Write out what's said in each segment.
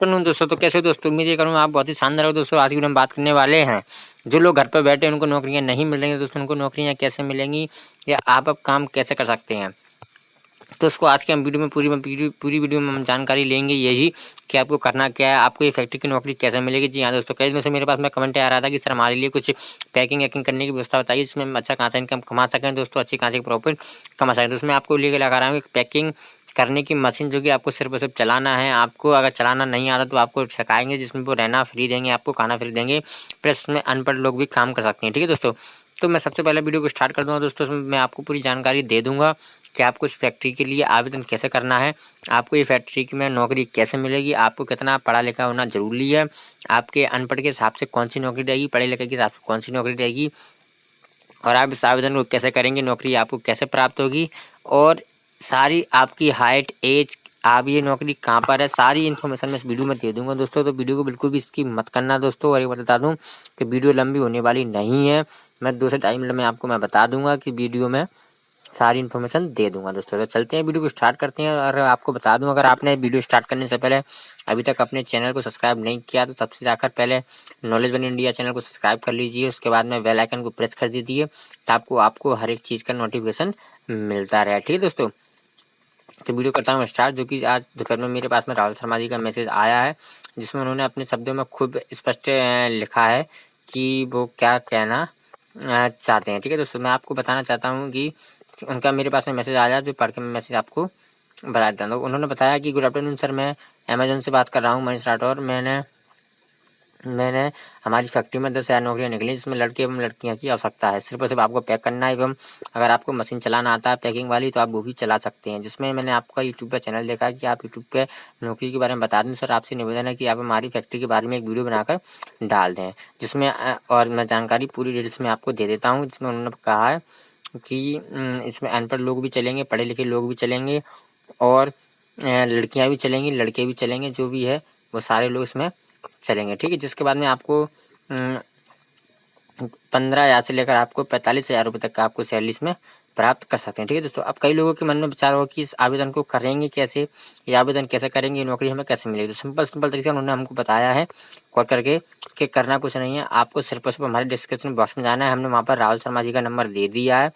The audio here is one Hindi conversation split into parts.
आफ्टरनून दोस्तों। तो कैसे हो दोस्तों? उम्मीद ये करूँ आप बहुत ही शानदार हो दोस्तों। आज की वीडियो में बात करने वाले हैं जो लोग घर पर बैठे हैं उनको नौकरियां नहीं मिल रही हैं दोस्तों, उनको नौकरियां कैसे मिलेंगी या आप अब काम कैसे कर सकते हैं। तो उसको आज के हम वीडियो में पूरी वीडियो में हम जानकारी लेंगे यही कि आपको करना क्या है, आपको ये फैक्ट्री की नौकरी कैसे मिलेगी। जी हाँ दोस्तों, कई दिनों से मेरे पास में कमेंट आ रहा था कि सर हमारे लिए कुछ पैकिंग वैकिंग करने की व्यवस्था बताइए जिसमें हम अच्छा खासा इनकम कमा सकें दोस्तों, अच्छी खासी प्रॉफिट कमा सकें। तो उसमें आपको लेकर लगा रहा हूँ एक पैकिंग करने की मशीन जो कि आपको सिर्फ और सिर्फ चलाना है। आपको अगर चलाना नहीं आता तो आपको सिखाएंगे, जिसमें वो रहना फ्री देंगे, आपको खाना फ्री देंगे, प्लस उसमें अनपढ़ लोग भी काम कर सकते हैं। ठीक है दोस्तों, तो मैं सबसे पहले वीडियो को स्टार्ट कर दूँगा दोस्तों। उसमें मैं आपको पूरी जानकारी दे दूँगा कि आपको इस फैक्ट्री के लिए आवेदन कैसे करना है, आपको ये फैक्ट्री में नौकरी कैसे मिलेगी, आपको कितना पढ़ा लिखा होना ज़रूरी है, आपके अनपढ़ के हिसाब से कौन सी नौकरी रहेगी, पढ़े लिखे के हिसाब से कौन सी नौकरी रहेगी, और आप इस आवेदन को कैसे करेंगे, नौकरी आपको कैसे प्राप्त होगी, और सारी आपकी हाइट, एज, आप ये नौकरी कहाँ पर है, सारी इन्फॉर्मेशन मैं इस वीडियो में दे दूंगा दोस्तों। तो वीडियो को बिल्कुल भी स्किप मत करना दोस्तों। और ये बता दूं कि वीडियो लंबी होने वाली नहीं है, मैं 2 से 2.5 मिनट में आपको मैं बता दूंगा कि वीडियो में सारी इन्फॉर्मेशन दे दूंगा दोस्तों। तो चलते हैं वीडियो को स्टार्ट करते हैं। और आपको बता दूं, अगर आपने वीडियो स्टार्ट करने से पहले अभी तक अपने चैनल को सब्सक्राइब नहीं किया तो सबसे जाकर पहले नॉलेज वन इंडिया चैनल को सब्सक्राइब कर लीजिए। उसके बाद में बेल आइकन को प्रेस कर दीजिए ताकि आपको हर एक चीज़ का नोटिफिकेशन मिलता रहे। ठीक है दोस्तों, तो वीडियो करता हूँ स्टार्ट। जो कि आज दोपहर में मेरे पास में राहुल शर्मा जी का मैसेज आया है जिसमें उन्होंने अपने शब्दों में खूब स्पष्ट लिखा है कि वो क्या कहना चाहते हैं। ठीक है दोस्तों, मैं आपको बताना चाहता हूँ कि उनका मेरे पास में मैसेज आया जो पढ़ के मैं मैसेज आपको बता देता हूँ। उन्होंने बताया कि गुड आफ्टरनून सर, मैं अमेजोन से बात कर रहा हूँ, मनीष राठौर। मैंने हमारी फैक्ट्री में 10,000 नौकरियाँ निकली जिसमें लड़के एवं लड़कियाँ की आवश्यकता है। सिर्फ और सिर्फ आपको पैक करना है एवं अगर आपको मशीन चलाना आता है पैकिंग वाली तो आप वो भी चला सकते हैं। जिसमें मैंने आपका यूट्यूब पर चैनल देखा कि आप यूट्यूब पे नौकरी के बारे में बता दें। सर आपसे निवेदन है कि आप हमारी फैक्ट्री के बारे में एक वीडियो बनाकर डाल दें जिसमें और मैं जानकारी पूरी डिटेल्स में आपको दे देता हूँ। जिसमें उन्होंने कहा है कि इसमें अनपढ़ लोग भी चलेंगे, पढ़े लिखे लोग भी चलेंगे, और लड़कियां भी चलेंगी, लड़के भी चलेंगे, जो भी है वो सारे लोग इसमें चलेंगे। ठीक है, जिसके बाद में आपको 15,000 से लेकर आपको 45,000 रुपये तक का आपको सैलरी इसमें प्राप्त कर सकते हैं। ठीक है दोस्तों, अब कई लोगों के मन में विचार हो कि इस आवेदन को करेंगे कैसे, ये आवेदन कैसे करेंगे, ये नौकरी हमें कैसे मिलेगी। तो सिंपल तरीके से उन्होंने हमको बताया है कॉल करके कि करना कुछ नहीं है, आपको सिर्फ और सिर्फ हमारे डिस्क्रिप्शन बॉक्स में जाना है। हमने वहाँ पर राहुल शर्मा जी का नंबर दे दिया है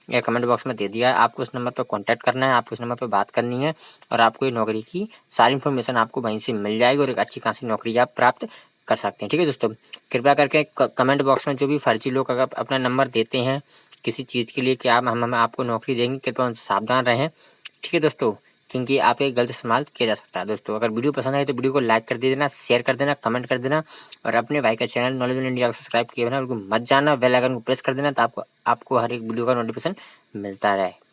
या कमेंट बॉक्स में दे दिया है। आपको उस नंबर पर कॉन्टैक्ट करना है, आपको उस नंबर पर बात करनी है और आपको ये नौकरी की सारी इन्फॉर्मेशन आपको वहीं से मिल जाएगी और एक अच्छी खासी नौकरी आप प्राप्त कर सकते हैं। ठीक है दोस्तों, कृपया करके कमेंट बॉक्स में जो भी फर्जी लोग अगर अपना नंबर देते हैं किसी चीज़ के लिए कि हम आपको नौकरी देंगे, कृपया उनसे सावधान रहें। ठीक है दोस्तों, क्योंकि आप एक गलत इस्तेमाल किया जा सकता है। दोस्तों अगर वीडियो पसंद आए तो वीडियो को लाइक कर देना, शेयर कर देना, कमेंट कर देना, और अपने भाई का चैनल नॉलेज वन इंडिया को सब्सक्राइब किए बिना बिल्कुल मत जाना, बेल आइकन को प्रेस कर देना तो आपको हर एक वीडियो का नोटिफिकेशन मिलता रहे।